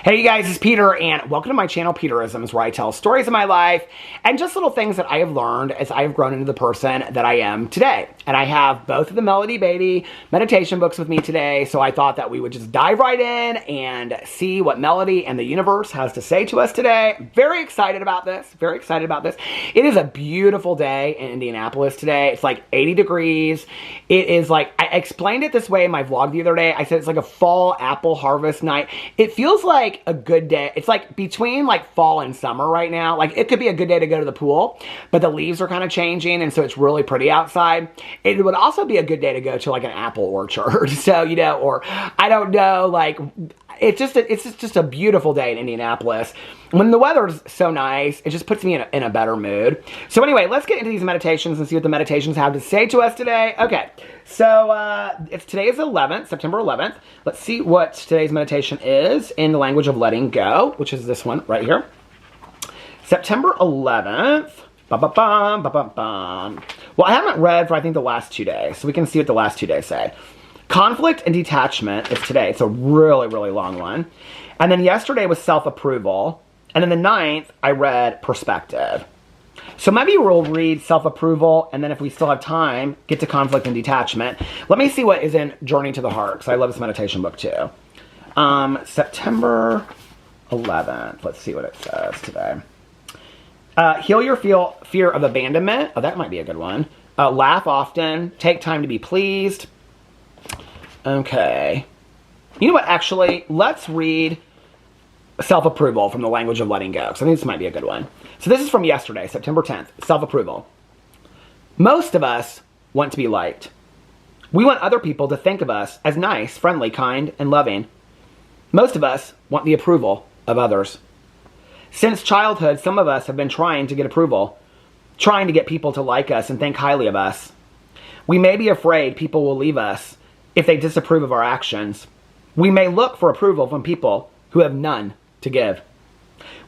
Hey you guys, it's Peter, and welcome to my channel, Peterisms, where I tell stories of my life and just little things that I have learned as I have grown into the person that I am today. And I have both of the Melody Beatty meditation books with me today, so I thought that we would just dive right in and see what Melody and the universe has to say to us today. Very excited about this. Very excited about this. It is a beautiful day in Indianapolis today. It's like 80 degrees. It is like, I explained it this way in my vlog the other day. I said it's like a fall apple harvest night. It feels like a good day. It's like between like fall and summer right now. Like it could be a good day to go to the pool, but the leaves are kind of changing, and so it's really pretty outside. It would also be a good day to go to like an apple orchard. So, you know, or I don't know, like it's just a beautiful day in Indianapolis. When the weather's so nice, it just puts me in a better mood. So anyway, let's get into these meditations and see what the meditations have to say to us today. Okay, so today is 11th, September 11th. Let's see what today's meditation is in the language of letting go, which is this one right here. September 11th. Ba-ba-bum, ba-ba-bum. Well, I haven't read for, I think, the last 2 days, so we can see what the last 2 days say. Conflict and detachment is today. It's a really, really long one. And then yesterday was self-approval. And then the 9th, I read perspective. So maybe we'll read self-approval, and then if we still have time, get to conflict and detachment. Let me see what is in Journey to the Heart, because I love this meditation book too. September 11th. Let's see what it says today. Heal your fear of abandonment. Oh, that might be a good one. Laugh often. Take time to be pleased. Okay. You know what, actually, let's read self-approval from the language of letting go, because I think this might be a good one. So this is from yesterday, September 10th, self-approval. Most of us want to be liked. We want other people to think of us as nice, friendly, kind, and loving. Most of us want the approval of others. Since childhood, some of us have been trying to get approval, trying to get people to like us and think highly of us. We may be afraid people will leave us if they disapprove of our actions. We may look for approval from people who have none to give.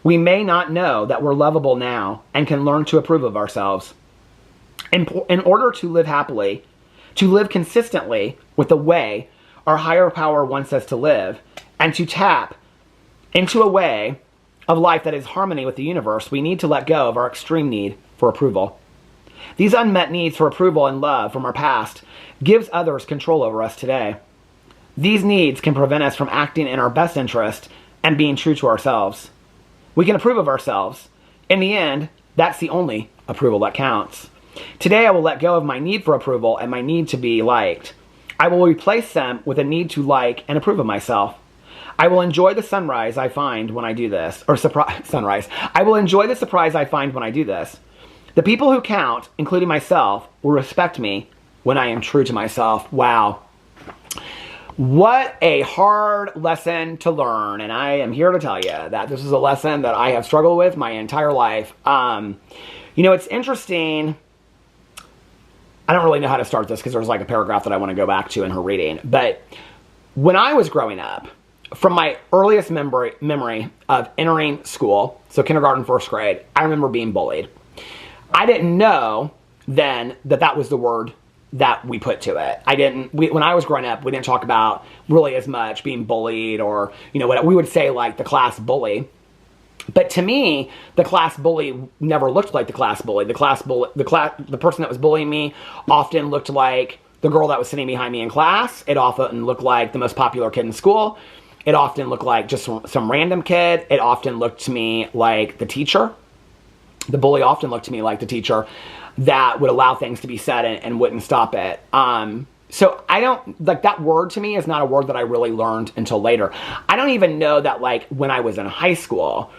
We may not know that we're lovable now and can learn to approve of ourselves. In order to live happily, to live consistently with the way our higher power wants us to live, and to tap into a way of life that is harmony with the universe, we need to let go of our extreme need for approval. These unmet needs for approval and love from our past gives others control over us today. These needs can prevent us from acting in our best interest and being true to ourselves. We can approve of ourselves. In the end, that's the only approval that counts. Today, I will let go of my need for approval and my need to be liked. I will replace them with a need to like and approve of myself. I will enjoy the sunrise I find when I do this. Or sunrise. I will enjoy the surprise I find when I do this. The people who count, including myself, will respect me when I am true to myself. Wow. What a hard lesson to learn, and I am here to tell you that this is a lesson that I have struggled with my entire life. You know, it's interesting. I don't really know how to start this because there's like a paragraph that I want to go back to in her reading. But when I was growing up, from my earliest memory of entering school, so kindergarten, first grade, I remember being bullied. I didn't know then that that was the word that we put to it. When I was growing up, we didn't talk about really as much being bullied, or, you know, what we would say like the class bully. But to me, the class bully never looked like the class bully. The person that was bullying me often looked like the girl that was sitting behind me in class. It often looked like the most popular kid in school. It often looked like just some random kid. It often looked to me like the teacher. The bully often looked to me like the teacher that would allow things to be said and wouldn't stop it. So I don't, like, that word to me is not a word that I really learned until later. I don't even know that, like, when I was in high school,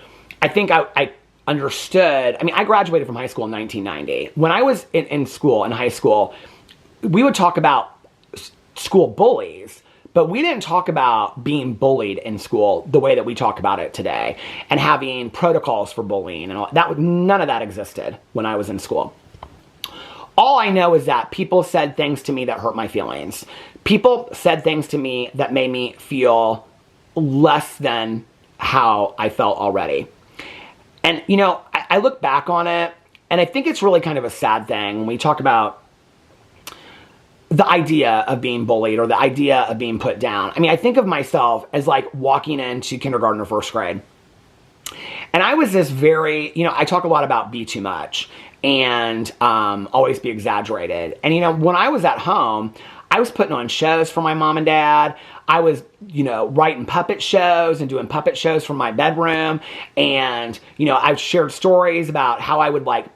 I think I understood. I mean, I graduated from high school in 1990. When I was in high school, we would talk about school bullies, but we didn't talk about being bullied in school the way that we talk about it today, and having protocols for bullying and all that. None of that existed when I was in school. All I know is that people said things to me that hurt my feelings. People said things to me that made me feel less than how I felt already. And, you know, I look back on it, and I think it's really kind of a sad thing when we talk about the idea of being bullied or the idea of being put down. I mean, I think of myself as like walking into kindergarten or first grade. And I was this very, I talk a lot about be too much and always be exaggerated. And, when I was at home, I was putting on shows for my mom and dad. I was, writing puppet shows and doing puppet shows from my bedroom. And, I've shared stories about how I would like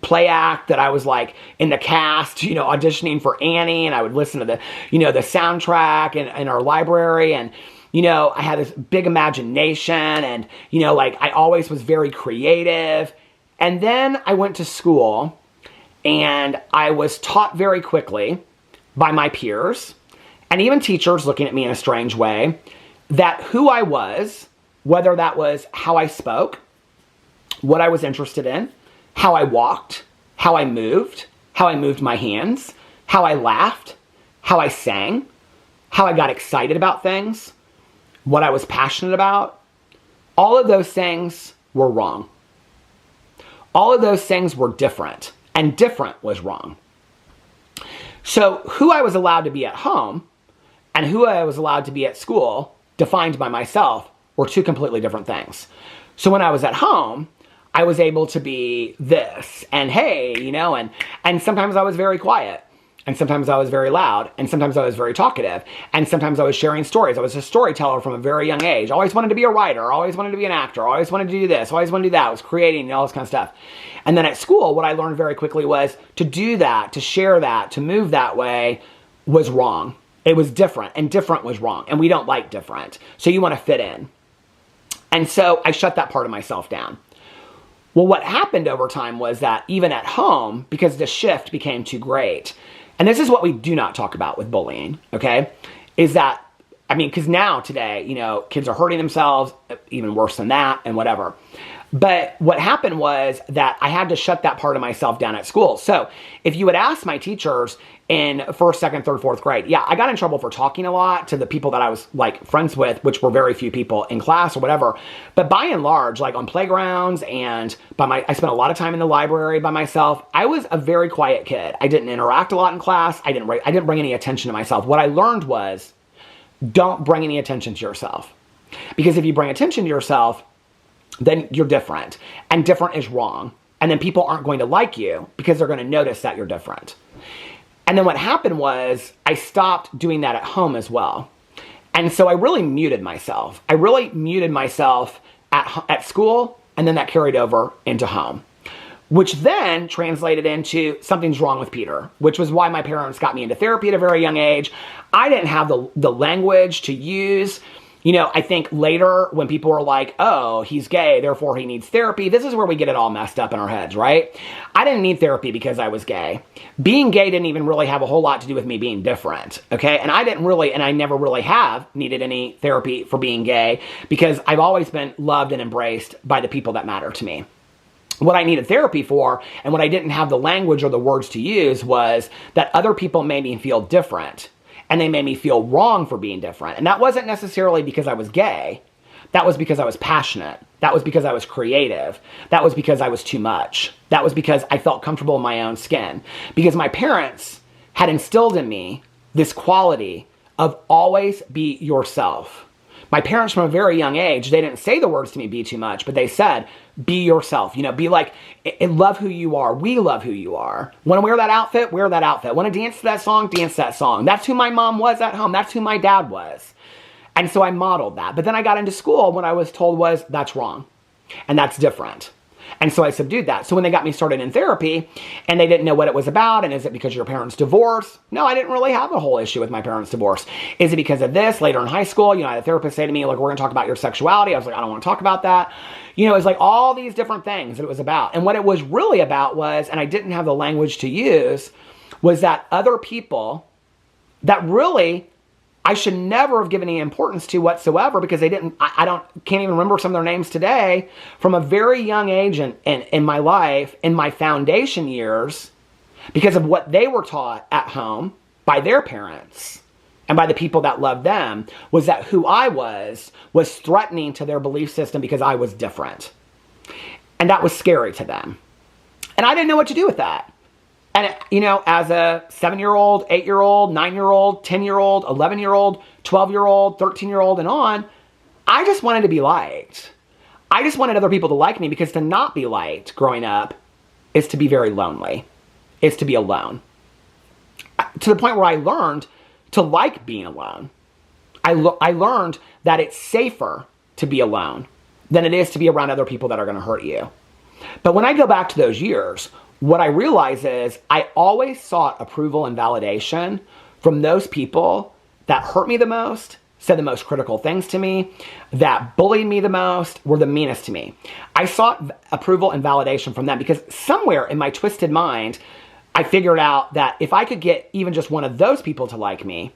play act, that I was like in the cast, auditioning for Annie, and I would listen to the, the soundtrack in our library. And, I had this big imagination and, like I always was very creative. And then I went to school and I was taught very quickly by my peers and even teachers looking at me in a strange way that who I was, whether that was how I spoke, what I was interested in, how I walked, how I moved my hands, how I laughed, how I sang, how I got excited about things, what I was passionate about, all of those things were wrong. All of those things were different, and different was wrong. So who I was allowed to be at home and who I was allowed to be at school, defined by myself, were two completely different things. So when I was at home, I was able to be this and hey, and sometimes I was very quiet. And sometimes I was very loud, and sometimes I was very talkative, and sometimes I was sharing stories. I was a storyteller from a very young age. I always wanted to be a writer, always wanted to be an actor, always wanted to do this, always wanted to do that. I was creating and all this kind of stuff. And then at school, what I learned very quickly was to do that, to share that, to move that way was wrong. It was different, and different was wrong. And we don't like different. So you want to fit in. And so I shut that part of myself down. Well, what happened over time was that even at home, because the shift became too great, and this is what we do not talk about with bullying, okay, is that, because now today, kids are hurting themselves, even worse than that, and whatever. But what happened was that I had to shut that part of myself down at school. So if you would ask my teachers in first, second, third, fourth grade, yeah, I got in trouble for talking a lot to the people that I was like friends with, which were very few people in class or whatever. But by and large, like on playgrounds and I spent a lot of time in the library by myself. I was a very quiet kid. I didn't interact a lot in class. I didn't bring any attention to myself. What I learned was don't bring any attention to yourself. Because if you bring attention to yourself, then you're different. And different is wrong. And then people aren't going to like you because they're going to notice that you're different. And then what happened was I stopped doing that at home as well. And so I really muted myself. I really muted myself at school, and then that carried over into home, which then translated into something's wrong with Peter, which was why my parents got me into therapy at a very young age. I didn't have the language to use. I think later when people were like, oh, he's gay, therefore he needs therapy. This is where we get it all messed up in our heads, right? I didn't need therapy because I was gay. Being gay didn't even really have a whole lot to do with me being different, okay? And I never really have needed any therapy for being gay because I've always been loved and embraced by the people that matter to me. What I needed therapy for, and what I didn't have the language or the words to use, was that other people made me feel different. And they made me feel wrong for being different. And that wasn't necessarily because I was gay. That was because I was passionate. That was because I was creative. That was because I was too much. That was because I felt comfortable in my own skin. Because my parents had instilled in me this quality of always be yourself. My parents from a very young age, they didn't say the words to me, be too much, but they said, be yourself. Be like, love who you are. We love who you are. Want to wear that outfit? Wear that outfit. Want to dance to that song? Dance that song. That's who my mom was at home. That's who my dad was. And so I modeled that. But then I got into school, what I was told was, that's wrong. And that's different. And so I subdued that. So when they got me started in therapy and they didn't know what it was about, and is it because your parents divorced? No, I didn't really have a whole issue with my parents' divorce. Is it because of this? Later in high school, I had a therapist say to me, look, we're going to talk about your sexuality. I was like, I don't want to talk about that. It's like all these different things that it was about. And what it was really about was, and I didn't have the language to use, was that other people that really I should never have given any importance to whatsoever because they didn't, can't even remember some of their names today, from a very young age in my life, in my foundation years, because of what they were taught at home by their parents and by the people that loved them, was that who I was threatening to their belief system because I was different. And that was scary to them. And I didn't know what to do with that. And, you know, as a 7-year-old, 8-year-old, 9-year-old, 10-year-old, 11-year-old, 12-year-old, 13-year-old, and on, I just wanted to be liked. I just wanted other people to like me, because to not be liked growing up is to be very lonely. It's to be alone. To the point where I learned to like being alone. I learned that it's safer to be alone than it is to be around other people that are going to hurt you. But when I go back to those years, what I realize is I always sought approval and validation from those people that hurt me the most, said the most critical things to me, that bullied me the most, were the meanest to me. I sought approval and validation from them because somewhere in my twisted mind, I figured out that if I could get even just one of those people to like me,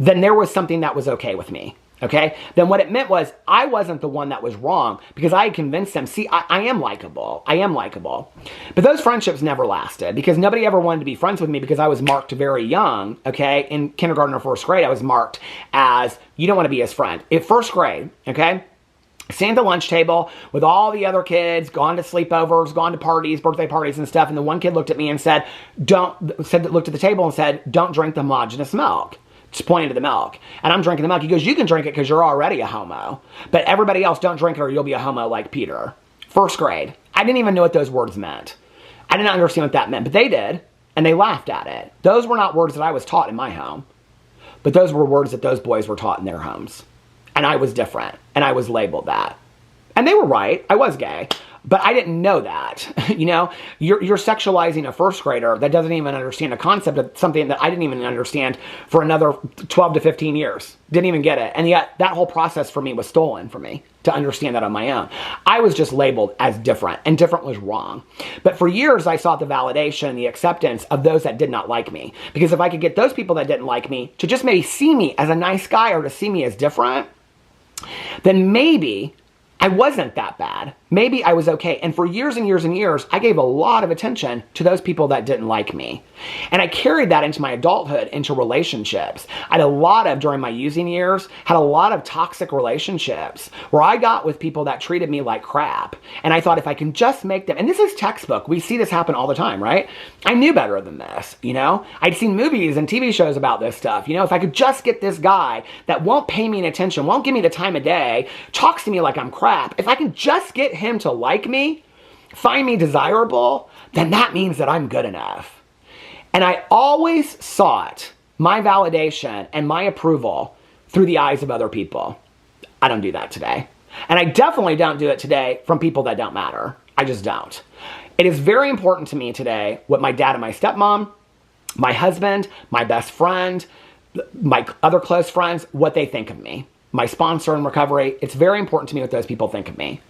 then there was something that was okay with me. Okay? Then what it meant was I wasn't the one that was wrong, because I had convinced them, see, I am likable. I am likable. But those friendships never lasted, because nobody ever wanted to be friends with me, because I was marked very young. Okay? In kindergarten or first grade, I was marked as, you don't want to be his friend. In first grade, okay? Sitting at the lunch table with all the other kids, gone to sleepovers, gone to parties, birthday parties and stuff. And the one kid looked at me and said, looked at the table and said, don't drink the homogenous milk. Just pointing to the milk. And I'm drinking the milk. He goes, you can drink it because you're already a homo. But everybody else, don't drink it or you'll be a homo like Peter. First grade. I didn't even know what those words meant. I didn't understand what that meant, but they did. And they laughed at it. Those were not words that I was taught in my home. But those were words that those boys were taught in their homes. And I was different. And I was labeled that. And they were right. I was gay. But I didn't know that. You know, you're sexualizing a first grader that doesn't even understand a concept of something that I didn't even understand for another 12 to 15 years. Didn't even get it. And yet that whole process for me was stolen from me to understand that on my own. I was just labeled as different, and different was wrong. But for years, I sought the validation and the acceptance of those that did not like me. Because if I could get those people that didn't like me to just maybe see me as a nice guy or to see me as different, then maybe I wasn't that bad. Maybe I was okay. And for years and years and years, I gave a lot of attention to those people that didn't like me. And I carried that into my adulthood, into relationships. I had a lot of, during my using years, had a lot of toxic relationships where I got with people that treated me like crap. And I thought if I can just make them, and this is textbook. We see this happen all the time, right? I knew better than this, you know? I'd seen movies and TV shows about this stuff. You know, if I could just get this guy that won't pay me any attention, won't give me the time of day, talks to me like I'm crap, if I can just get him to like me, find me desirable, then that means that I'm good enough. And I always sought my validation and my approval through the eyes of other people. I don't do that today. And I definitely don't do it today from people that don't matter. I just don't. It is very important to me today what my dad and my stepmom, my husband, my best friend, my other close friends, what they think of me. My sponsor in recovery, it's very important to me what those people think of me.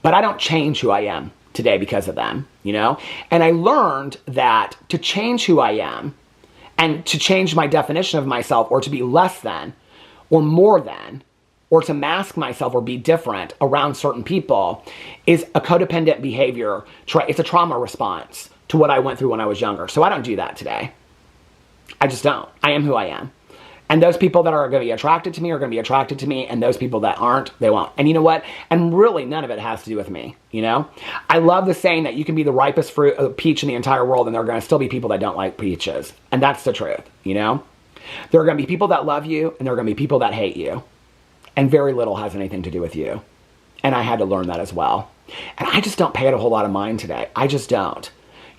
But I don't change who I am today because of them, you know? And I learned that to change who I am and to change my definition of myself, or to be less than or more than, or to mask myself or be different around certain people, is a codependent behavior. It's a trauma response to what I went through when I was younger. So I don't do that today. I just don't. I am who I am. And those people that are going to be attracted to me are going to be attracted to me, and those people that aren't, they won't. And you know what? And really, none of it has to do with me, you know? I love the saying that you can be the ripest peach in the entire world, and there are going to still be people that don't like peaches. And that's the truth, you know? There are going to be people that love you, and there are going to be people that hate you. And very little has anything to do with you. And I had to learn that as well. And I just don't pay it a whole lot of mind today. I just don't.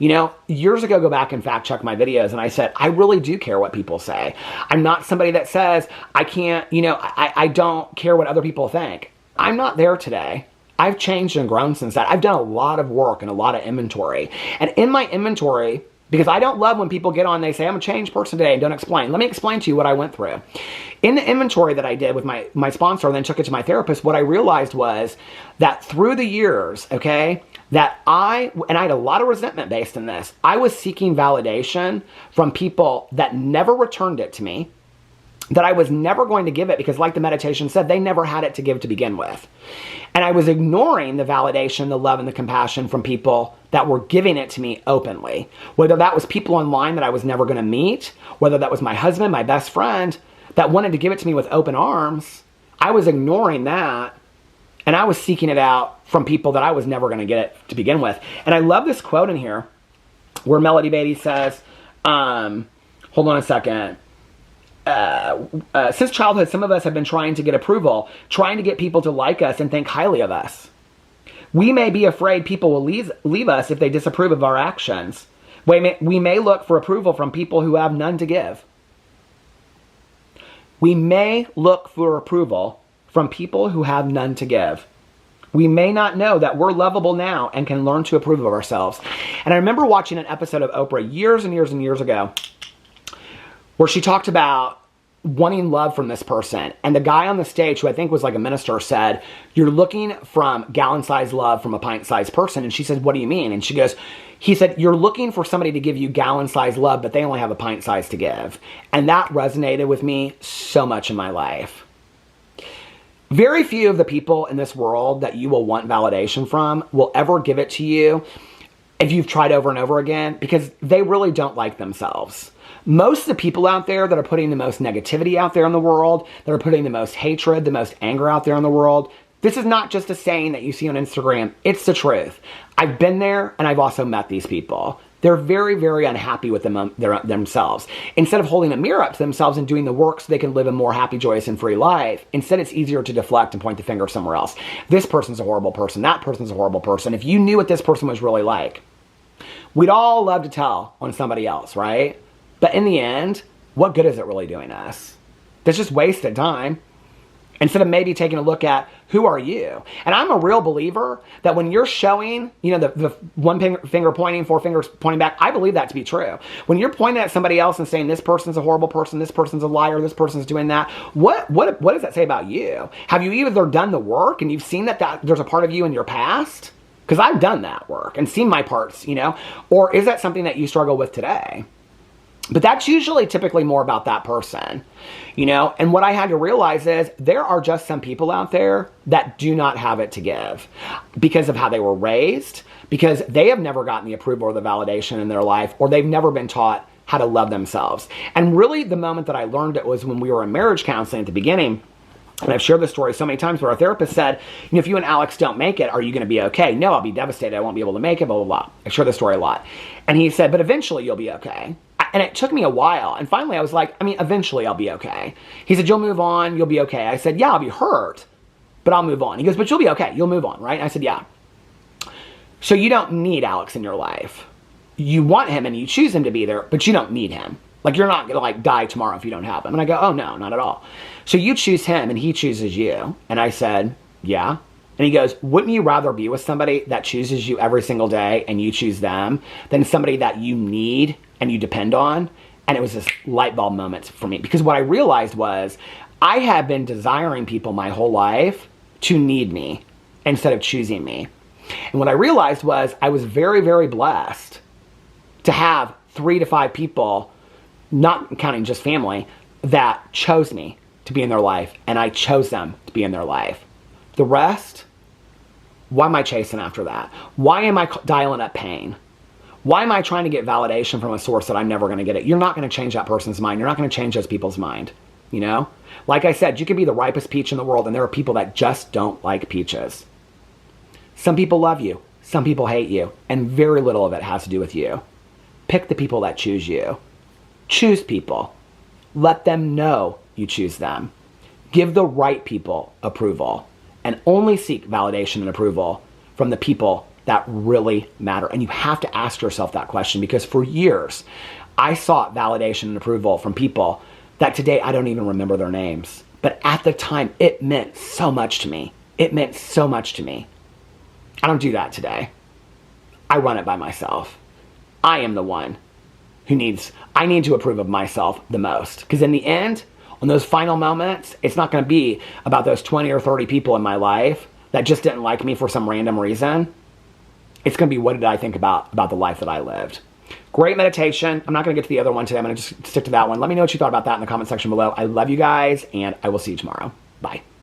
You know, years ago, go back and fact check my videos, and I said, I really do care what people say. I'm not somebody that says, I can't, you know, I don't care what other people think. I'm not there today. I've changed and grown since that. I've done a lot of work and a lot of inventory. And in my inventory, because I don't love when people get on and they say, I'm a changed person today and don't explain. Let me explain to you what I went through. In the inventory that I did with my sponsor and then took it to my therapist, what I realized was that through the years, okay, that I had a lot of resentment based in this. I was seeking validation from people that never returned it to me, that I was never going to give it because, like the meditation said, they never had it to give to begin with. And I was ignoring the validation, the love, and the compassion from people that were giving it to me openly. Whether that was people online that I was never going to meet, whether that was my husband, my best friend, that wanted to give it to me with open arms, I was ignoring that. And I was seeking it out from people that I was never going to get it to begin with. And I love this quote in here. where Melody Beatty says, hold on a second. Since childhood, some of us have been trying to get approval, trying to get people to like us and think highly of us. We may be afraid people will leave us if they disapprove of our actions. We may look for approval from people who have none to give. We may look for approval from people who have none to give. We may not know that we're lovable now and can learn to approve of ourselves. And I remember watching an episode of Oprah years and years and years ago where she talked about wanting love from this person. And the guy on the stage, who I think was like a minister, said, you're looking from gallon-sized love from a pint-sized person. And she said, what do you mean? And he said, you're looking for somebody to give you gallon-sized love, but they only have a pint size to give. And that resonated with me so much in my life. Very few of the people in this world that you will want validation from will ever give it to you if you've tried over and over again, because they really don't like themselves. Most of the people out there that are putting the most negativity out there in the world, that are putting the most hatred, the most anger out there in the world, this is not just a saying that you see on Instagram. It's the truth. I've been there, and I've also met these people. They're very, very unhappy with themselves. Instead of holding a mirror up to themselves and doing the work so they can live a more happy, joyous, and free life, instead it's easier to deflect and point the finger somewhere else. This person's a horrible person. That person's a horrible person. If you knew what this person was really like, we'd all love to tell on somebody else, right? But in the end, what good is it really doing us? That's just wasted time. Instead of maybe taking a look at, who are you? And I'm a real believer that when you're showing, the one finger pointing, four fingers pointing back, I believe that to be true. When you're pointing at somebody else and saying, this person's a horrible person, this person's a liar, this person's doing that, what does that say about you? Have you either done the work and you've seen that there's a part of you in your past? Because I've done that work and seen my parts, or is that something that you struggle with today? But that's usually typically more about that person, and what I had to realize is there are just some people out there that do not have it to give because of how they were raised, because they have never gotten the approval or the validation in their life, or they've never been taught how to love themselves. And really the moment that I learned it was when we were in marriage counseling at the beginning. And I've shared this story so many times where our therapist said, if you and Alex don't make it, are you going to be okay? No, I'll be devastated. I won't be able to make it, blah, blah, blah. I share this story a lot. And he said, but eventually you'll be okay. And it took me a while. And finally I was like, eventually I'll be okay. He said, you'll move on. You'll be okay. I said, yeah, I'll be hurt, but I'll move on. He goes, but you'll be okay. You'll move on, right? And I said, yeah. So you don't need Alex in your life. You want him and you choose him to be there, but you don't need him. Like, you're not going to die tomorrow if you don't have him. And I go, oh no, not at all. So you choose him and he chooses you. And I said, yeah. And he goes, wouldn't you rather be with somebody that chooses you every single day and you choose them than somebody that you need and you depend on? And it was this light bulb moment for me, because what I realized was I had been desiring people my whole life to need me instead of choosing me. And what I realized was I was very, very blessed to have 3 to 5 people, not counting just family, that chose me to be in their life, and I chose them to be in their life. The rest, why am I chasing after that? Why am I dialing up pain? Why am I trying to get validation from a source that I'm never going to get it? You're not going to change that person's mind. You're not going to change those people's mind. Like I said, you can be the ripest peach in the world, and there are people that just don't like peaches. Some people love you. Some people hate you. And very little of it has to do with you. Pick the people that choose you. Choose people. Let them know you choose them. Give the right people approval. And only seek validation and approval from the people that really matter. And you have to ask yourself that question, because for years, I sought validation and approval from people that today I don't even remember their names. But at the time, it meant so much to me. It meant so much to me. I don't do that today. I run it by myself. I am the one I need to approve of myself the most. Because in the end, on those final moments, it's not going to be about those 20 or 30 people in my life that just didn't like me for some random reason. It's going to be, what did I think about the life that I lived? Great meditation. I'm not going to get to the other one today. I'm going to just stick to that one. Let me know what you thought about that in the comment section below. I love you guys, and I will see you tomorrow. Bye.